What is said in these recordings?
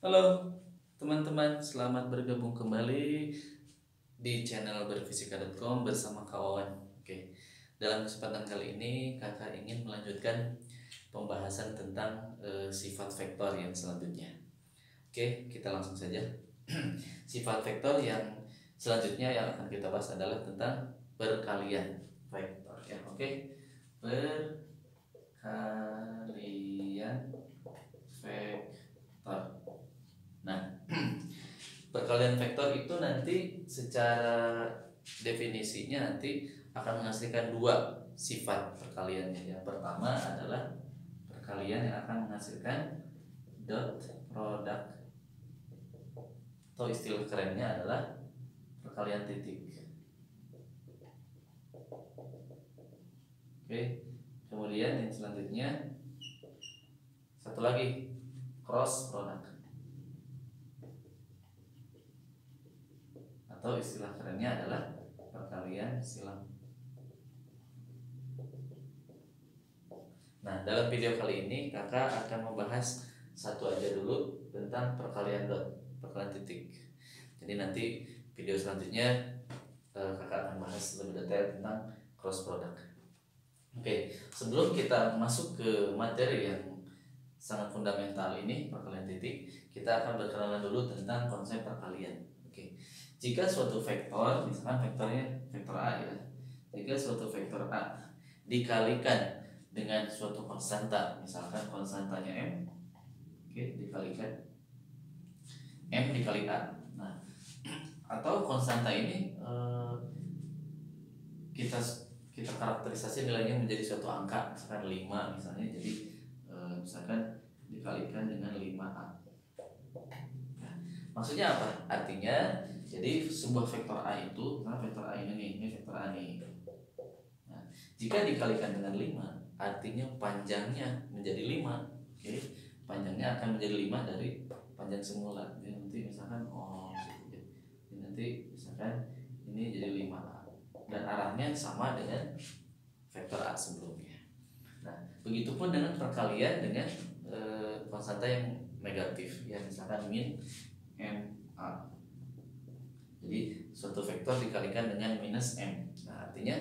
Halo teman-teman, selamat bergabung kembali di channel berfisika.com bersama Kak Wawan. Oke, dalam kesempatan kali ini kakak ingin melanjutkan pembahasan tentang sifat vektor yang selanjutnya. Oke, kita langsung saja. Sifat vektor yang selanjutnya yang akan kita bahas adalah tentang perkalian vektor ya. Oke, perkalian vektor. Nah, perkalian vektor itu nanti secara definisinya nanti akan menghasilkan dua sifat perkaliannya. Yang pertama adalah perkalian yang akan menghasilkan dot product, atau istilah kerennya adalah perkalian titik. Oke, kemudian yang selanjutnya satu lagi cross product, atau istilah kerennya adalah perkalian silang. Nah, dalam video kali ini kakak akan membahas satu aja dulu tentang perkalian dot, perkalian titik. Jadi nanti video selanjutnya kakak akan bahas lebih detail tentang cross product. Oke, sebelum kita masuk ke materi yang sangat fundamental ini, perkalian titik, kita akan berkenalan dulu tentang konsep perkalian. Oke, jika suatu vektor, misalkan vektornya vektor A ya, jika suatu vektor A dikalikan dengan suatu konstanta, misalkan konstantanya M, oke, dikalikan M dikali A. Nah, atau konstanta ini kita karakterisasi nilainya menjadi suatu angka, misalkan 5 misalnya, jadi misalkan dikalikan dengan 5A. Nah, maksudnya apa? Artinya jadi sebuah vektor A itu, karena vektor A ini vektor A nih. Nah, jika dikalikan dengan 5, artinya panjangnya menjadi 5. Oke, panjangnya akan menjadi 5 dari panjang semula. Jadi nanti misalkan ini nanti misalkan ini jadi 5A dan arahnya sama dengan vektor A sebelumnya. Nah, begitupun dengan perkalian dengan konstanta yang negatif ya, misalkan min MA. Jadi suatu vektor dikalikan dengan minus M. Nah, artinya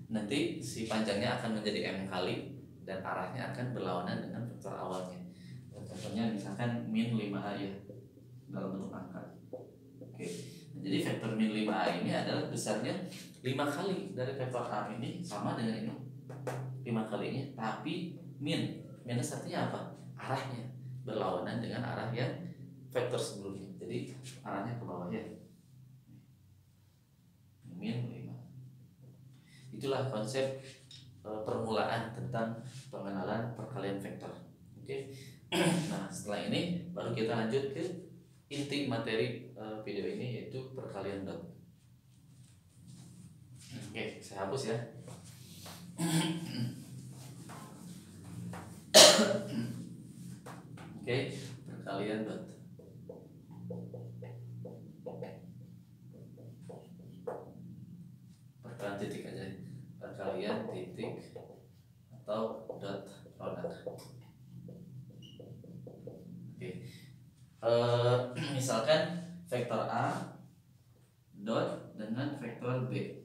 nanti si panjangnya akan menjadi M kali dan arahnya akan berlawanan dengan vektor awalnya. Contohnya misalkan min 5A ya, dalam bentuk angka. Oke. Nah, jadi vektor min 5A ini adalah besarnya 5 kali dari vektor A ini, sama dengan ini 5 kalinya, tapi minus artinya apa? Arahnya berlawanan dengan arah yang vektor sebelumnya. Jadi arahnya ke bawah ya. Min 5. Itulah konsep permulaan tentang pengenalan perkalian vektor. Oke. Nah, setelah ini baru kita lanjut ke inti materi video ini, yaitu perkalian dot. Oke, saya hapus ya. Oke, perkalian dot. Perkalian titik aja. Perkalian titik atau dot product. Oke. Misalkan vektor A dot dengan vektor B.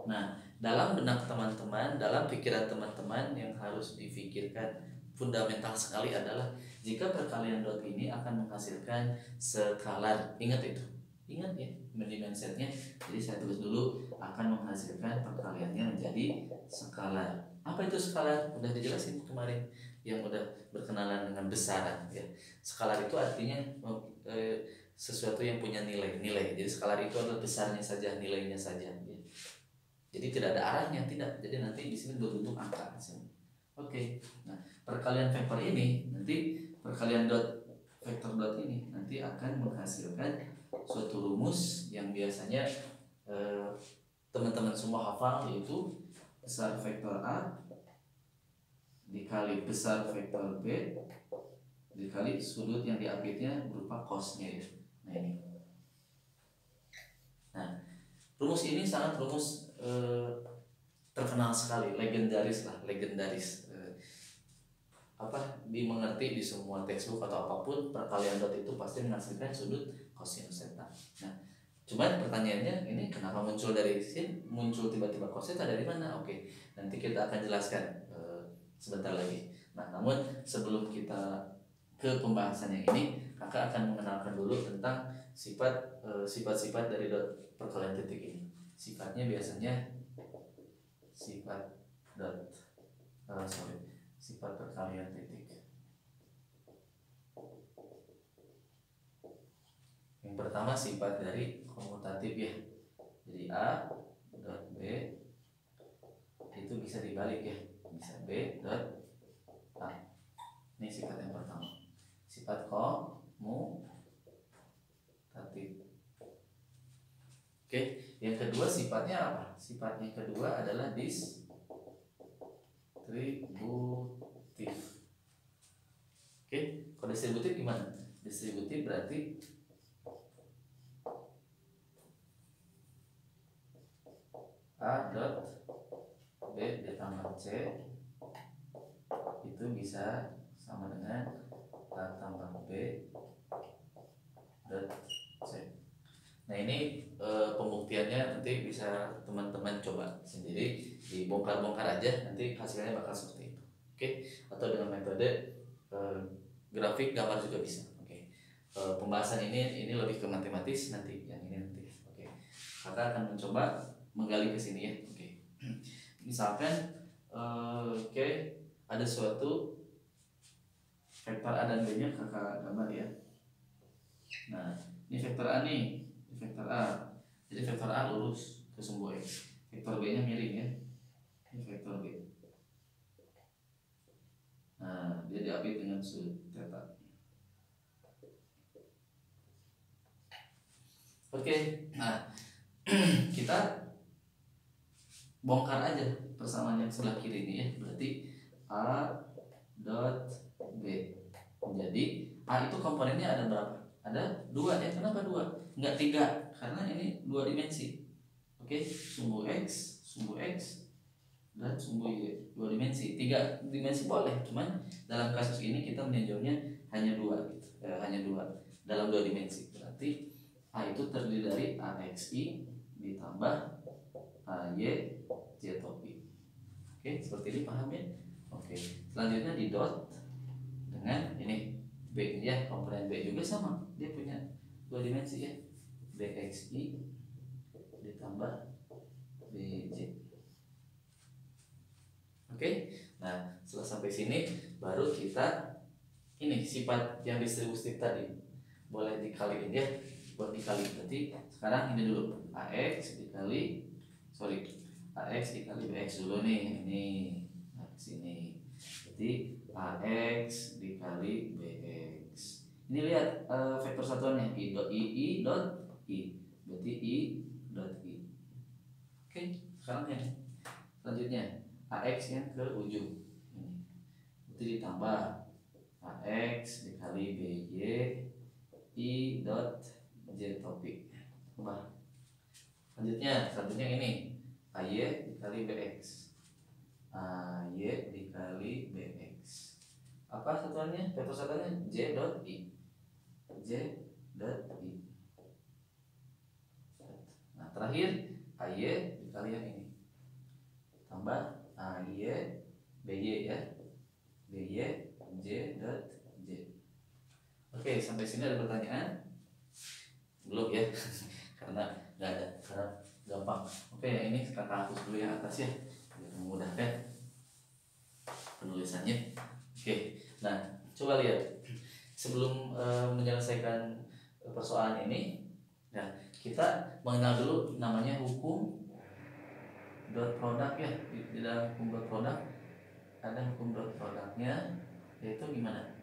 Nah, dalam benak teman-teman, dalam pikiran teman-teman yang harus difikirkan fundamental sekali adalah jika perkalian dot ini akan menghasilkan skalar. Ingat itu, ingat ya mindsetnya. Jadi saya tulis dulu, akan menghasilkan perkaliannya menjadi skalar. Apa itu skalar? Udah dijelasin kemarin yang udah berkenalan dengan besaran ya. Skalar itu artinya sesuatu yang punya nilai. Jadi skalar itu adalah besarnya saja, nilainya saja ya. Jadi tidak ada arahnya, tidak. Jadi nanti di sini berbentuk angka di sini. Oke. Nah, perkalian vektor ini nanti, perkalian dot vektor dot ini nanti akan menghasilkan suatu rumus yang biasanya teman-teman semua hafal, yaitu besar vektor A dikali besar vektor B dikali sudut yang diambilnya berupa cosnya ya. Nah, ini. Nah, rumus ini sangat rumus terkenal sekali, legendaris. dimengerti di semua textbook atau apapun, perkalian dot itu pasti menghasilkan sudut kosinus theta. Nah, cuman pertanyaannya ini kenapa muncul dari sini, muncul tiba-tiba cos theta dari mana? Oke, nanti kita akan jelaskan sebentar lagi. Nah, namun sebelum kita ke pembahasan yang ini, kakak akan mengenalkan dulu tentang sifat-sifat dari dot perkalian titik ini. Sifatnya biasanya sifat perkalian titik. Yang pertama sifat dari komutatif ya. Jadi A dot B itu bisa dibalik ya, bisa B dot A. Ini sifat yang pertama. Sifat komutatif. Oke, yang kedua sifatnya apa? Sifatnya kedua adalah distributif. Oke, kalau distributif gimana? Distributif berarti A dot B ditambah C itu bisa sama dengan A tambah B dot C. Nah ini pembuktiannya nanti bisa teman-teman coba sendiri, dibongkar-bongkar aja, nanti hasilnya bakal seperti itu. Oke, atau dengan metode grafik gambar juga bisa. Oke, pembahasan ini lebih ke matematis nanti, yang ini nanti. Oke, kakak akan mencoba menggali ke sini ya. Oke, misalkan ada suatu vektor A dan B nya kakak gambar ya. Nah ini vektor A nih, vektor A. Jadi vektor A lurus ke sumbu X, vektor B nya miring ya. Ini vektor B. Nah dia diapit dengan sudut theta. Oke, nah kita bongkar aja persamaan yang sebelah kiri ini ya. Berarti A dot B. Jadi A itu komponennya ada berapa? Ada 2 ya. Kenapa 2? Enggak 3, karena ini 2 dimensi. Oke, sumbu X dan sumbu Y 2 dimensi. 3 dimensi boleh, cuman dalam kasus ini kita meninjaunya hanya 2 gitu. Hanya 2 dalam 2 dimensi. Berarti A itu terdiri dari AXI ditambah AY Z topi. Oke, seperti ini paham ya? Oke, selanjutnya di dot dengan ini B ya, komponen B juga sama, dia punya 2 dimensi ya, BXI ditambah BJ. Oke, nah setelah sampai sini baru kita ini sifat yang distributif tadi boleh dikaliin ya, buat dikali. Berarti sekarang ini dulu AX dikali BX dulu nih, ini nah sini. Jadi AX dikali BX. Ini lihat vektor satuannya I dot I. Berarti I dot I. Oke, sekarang ya. Selanjutnya AX yang ke ujung. Ini. Berarti ditambah AX dikali BY I dot J topik. Tambah. Selanjutnya ini AY dikali BX. AY dikali BX. Apa satuannya? Vektor satuannya J dot I. Nah terakhir AY dikali yang ini. Tambah AY BY ya. BY J dot J. Oke, sampai sini ada pertanyaan? Belum ya? Karena nggak ada, karena gampang. Oke, ini kakak hapus dulu yang atas ya, biar memudahkan penulisannya. Oke, nah coba lihat sebelum menyelesaikan persoalan ini, nah kita mengenal dulu namanya hukum dot produk ya. Di dalam hukum dot produk ada hukum dot produknya, yaitu gimana?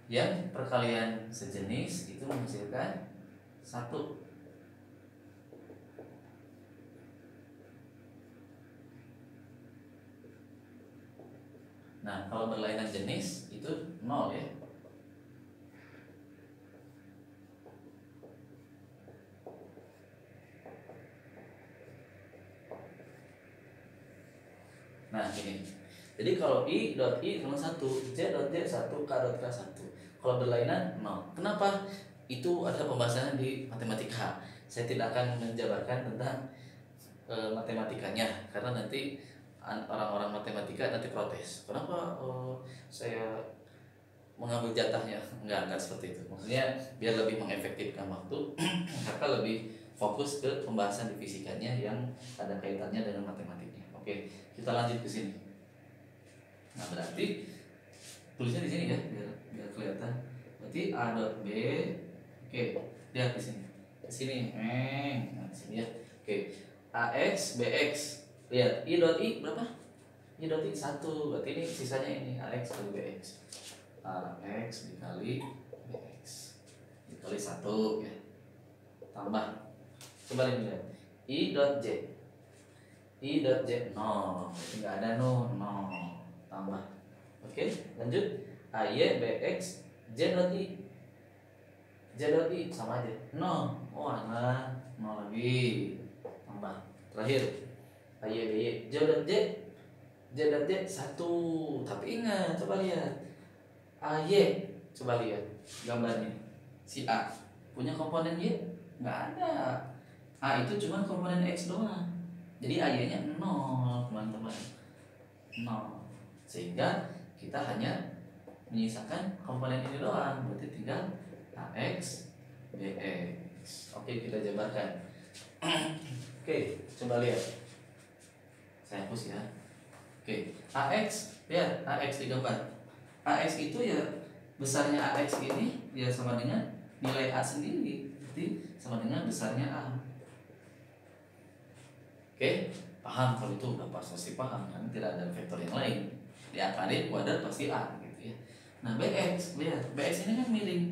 Yang perkalian sejenis itu menghasilkan satu. Nah, kalau berlainan jenis itu 0 ya. Nah, ini. Jadi kalau I dot I sama 1, J dot J 1, K dot K 1. Kalau berlainan 0. Kenapa? Itu adalah pembahasan di matematika. Saya tidak akan menjabarkan tentang matematikanya karena nanti orang-orang matematika nanti protes. Kenapa saya mengambil jatahnya? Enggak seperti itu. Maksudnya biar lebih mengefektifkan waktu, kakak lebih fokus ke pembahasan di fisikanya yang ada kaitannya dengan matematiknya. Oke, kita lanjut ke sini. Nah, berarti tulisnya di sini ya, biar kelihatan. Berarti A dot B. Oke, lihat di sini. Di sini. Nah, di sini ya. Oke. AX BX. Lihat, I dot I berapa? I dot I 1. Berarti ini sisanya ini AX kali BX. AX dikali BX dikali 1 ya. Tambah. Coba lihat. I dot J. I dot J 0. Berarti enggak ada 0. Tambah. Oke, lanjut. AY BX J dot I. J dot I sama aja 0. Oh, nah, 0 lagi. Tambah. Terakhir. AY BY J dot J. J dot J 1. Tapi ingat, coba lihat. AY, coba lihat gambarnya. Si A punya komponen Y? Enggak ada. A itu cuma komponen X doang. Jadi AY-nya 0, teman-teman. 0. Sehingga kita hanya menyisakan komponen ini doang. Berarti tinggal AX BX. Oke, kita jabarkan. Oke, coba lihat. Saya hapus ya. Oke, AX, lihat AX di gambar. AX itu ya besarnya AX ini ya sama dengan nilai A sendiri. Berarti sama dengan besarnya A. Oke, paham? Kalau itu udah pasti paham kan, tidak ada vektor yang lain. Diakalin kuadrat pasti A gitu ya. Nah, BX, lihat BX ini kan miring.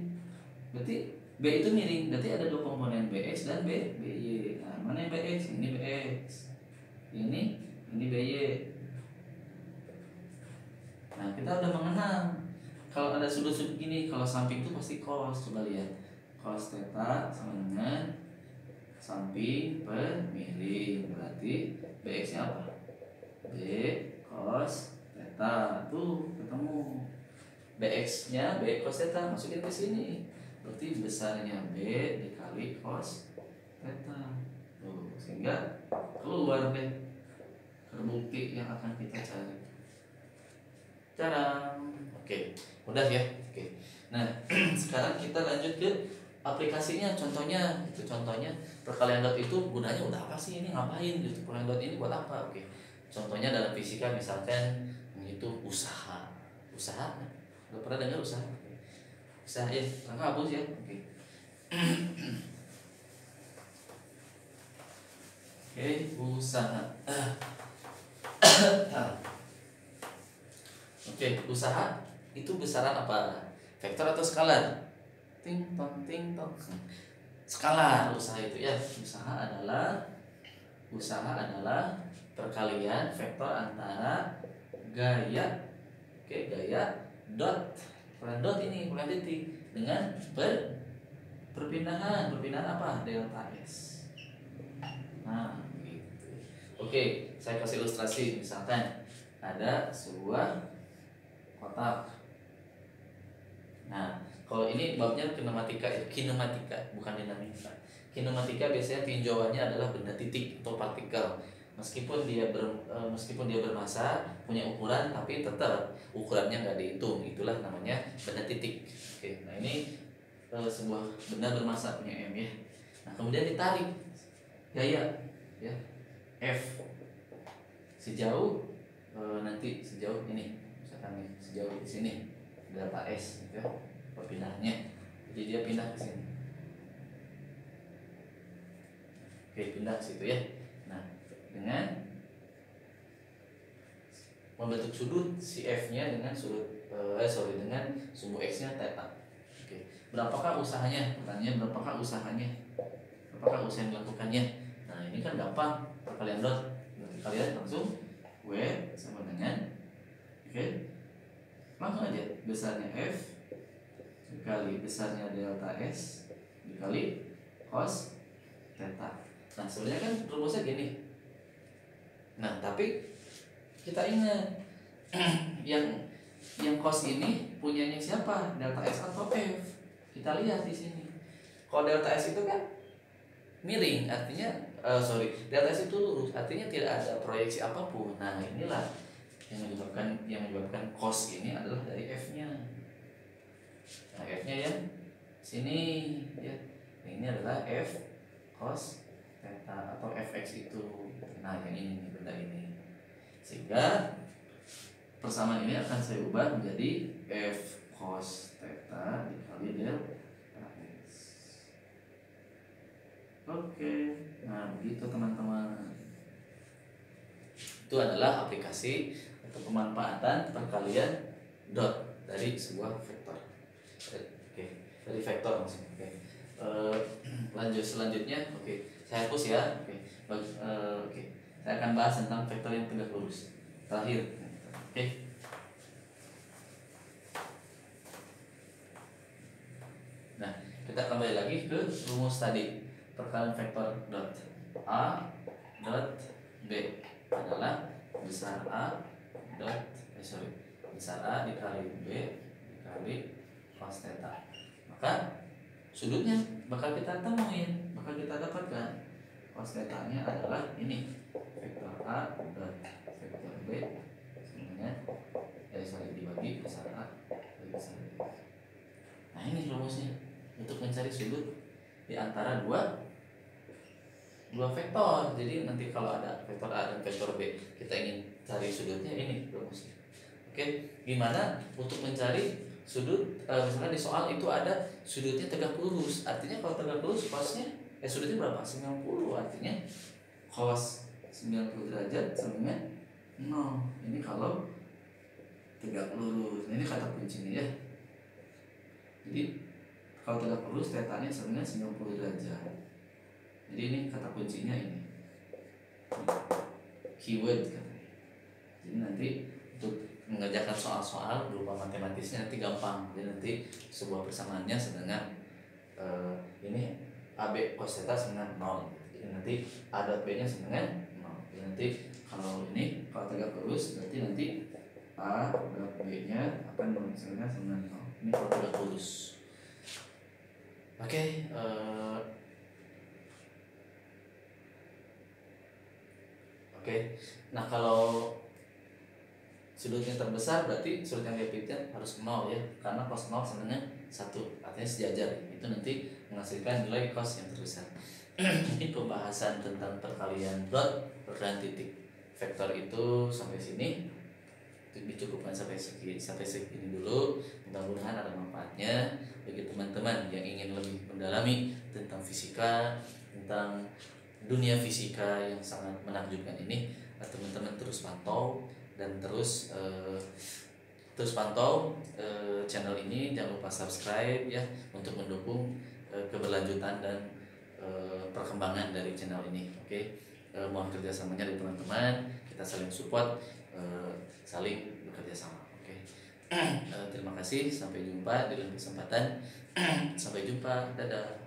Berarti B itu miring, berarti ada dua komponen BX dan BY. Nah, mana yang BX? Ini BX. Ini BY. Nah, kita udah mengenal kalau ada sudut-sudut gini, kalau samping itu pasti cos. Coba lihat, cos theta sama dengan samping per miring. Berarti BX nya apa? B cos theta. Tuh ketemu. BX nya B cos theta, masukin ke sini. Berarti besarnya B dikali cos theta. Tuh, sehingga keluar deh terbukti yang akan kita cari. Cara. Oke, mudah ya. Oke. Nah, sekarang kita lanjut ke aplikasinya. Contohnya, itu contohnya perkalian dot itu gunanya udah apa sih, ini ngapain gitu? Perkalian dot ini buat apa? Oke. Contohnya dalam fisika misalkan itu usaha. Usaha. Udah pernah dengar usaha? Usaha ya, langkah hapus ya. Oke. Oke, usaha. Oke, usaha itu besaran apa? Vektor atau skalar? Ting tong. Skalar usaha itu ya. Usaha adalah perkalian vektor antara gaya, gaya dot, dot ini titik dengan perpindahan apa? Delta S. Nah, gitu. Oke, saya kasih ilustrasi. Misalkan ada sebuah kotak. Nah, kalau ini babnya kinematika bukan dinamika. Kinematika biasanya tinjauannya adalah benda titik atau partikel. Meskipun dia bermassa, punya ukuran, tapi tetap ukurannya nggak dihitung. Itulah namanya benda titik. Oke, nah ini sebuah benda bermassa punya M ya. Nah, kemudian ditarik gaya ya F sejauh nanti sejauh ini, misalkan nih, sejauh di sini delta S gitu ya, perpindahannya. Jadi dia pindah ke sini. Oke, pindah ke situ ya. Nah, dengan membentuk sudut si F-nya dengan dengan sumbu X-nya theta. Oke. Berapakah usahanya? Pertanyaannya berapakah usahanya? Apakah usaha yang dilakukannya? Nah, ini kan gampang. Perkalian dot. Berarti kalian langsung W sama dengan langsung aja besarnya F dikali besarnya delta S dikali cos theta. Nah, sebenarnya kan rumusnya gini. Nah, tapi kita ingat yang cos ini punyanya siapa, delta S atau F? Kita lihat di sini. Kalau delta S itu kan miring, artinya delta S itu lurus, artinya tidak ada proyeksi apapun. Nah, inilah yang menyebabkan cos ini adalah dari F-nya. Nah, F-nya ya sini ya. Ini adalah F cos theta atau Fx itu. Nah, yang ini nih, benda ini. Sehingga persamaan ini akan saya ubah menjadi F cos theta dikali delta S. Oke, nah begitu teman-teman. Itu adalah aplikasi atau pemanfaatan perkalian dot dari sebuah vektor. Oke, dari vektor maksudnya. Oke. Lanjut selanjutnya. Oke, saya hapus ya. Oke, saya akan bahas tentang vektor yang tegak lurus. Terakhir. Oke. Nah, kita kembali lagi ke rumus tadi. Perkalian vektor dot A dot B adalah besar A besar A dikali B dikali cos theta. Maka sudutnya bakal kita temuin, bakal kita dapatkan. Cos theta-nya adalah ini, vektor A dot vektor B semuanya dibagi besar A dibagi besar B. Nah, ini rumusnya untuk mencari sudut di antara dua vektor. Jadi nanti kalau ada vektor A dan vektor B, kita ingin cari sudutnya, ini rumusnya. Oke, gimana untuk mencari sudut? Misalnya di soal itu ada sudutnya tegak lurus. Artinya kalau tegak lurus cosnya sudutnya berapa? 90. Artinya cos 90 derajat sama 0. Ini kalau tegak lurus. Ini kata kuncinya ya. Jadi kalau tegak lurus tetanya sebenarnya 90 derajat. Jadi ini kata kuncinya ini. Keyword katanya. Jadi nanti untuk mengerjakan soal-soal berupa matematisnya nanti gampang. Jadi nanti sebuah persamaannya sedangkan ini AB cos theta dengan 0. Jadi nanti A dot B nya sedangkan 0. Jadi nanti kalau tegak lurus berarti nanti A dot B nya akan sedangkan dengan 0. Ini kalau tegak lurus. Oke, nah kalau sudutnya terbesar berarti sudut yang diapitnya harus 0 ya, karena cos 0 sama dengan 1, artinya sejajar. Itu nanti menghasilkan nilai cos yang terbesar. Ini pembahasan tentang perkalian dot, perkalian titik vektor itu sampai sini. Dicukupkan sampai segini dulu. Mudah-mudahan ada manfaatnya bagi teman-teman yang ingin lebih mendalami tentang fisika, tentang dunia fisika yang sangat menakjubkan ini. Teman-teman terus pantau dan terus pantau channel ini. Jangan lupa subscribe ya untuk mendukung keberlanjutan dan perkembangan dari channel ini. Oke. Mohon kerjasamanya dari teman-teman. Kita saling support, saling bekerja sama. Oke. Terima kasih. Sampai jumpa di lain kesempatan. Sampai jumpa. Dadah.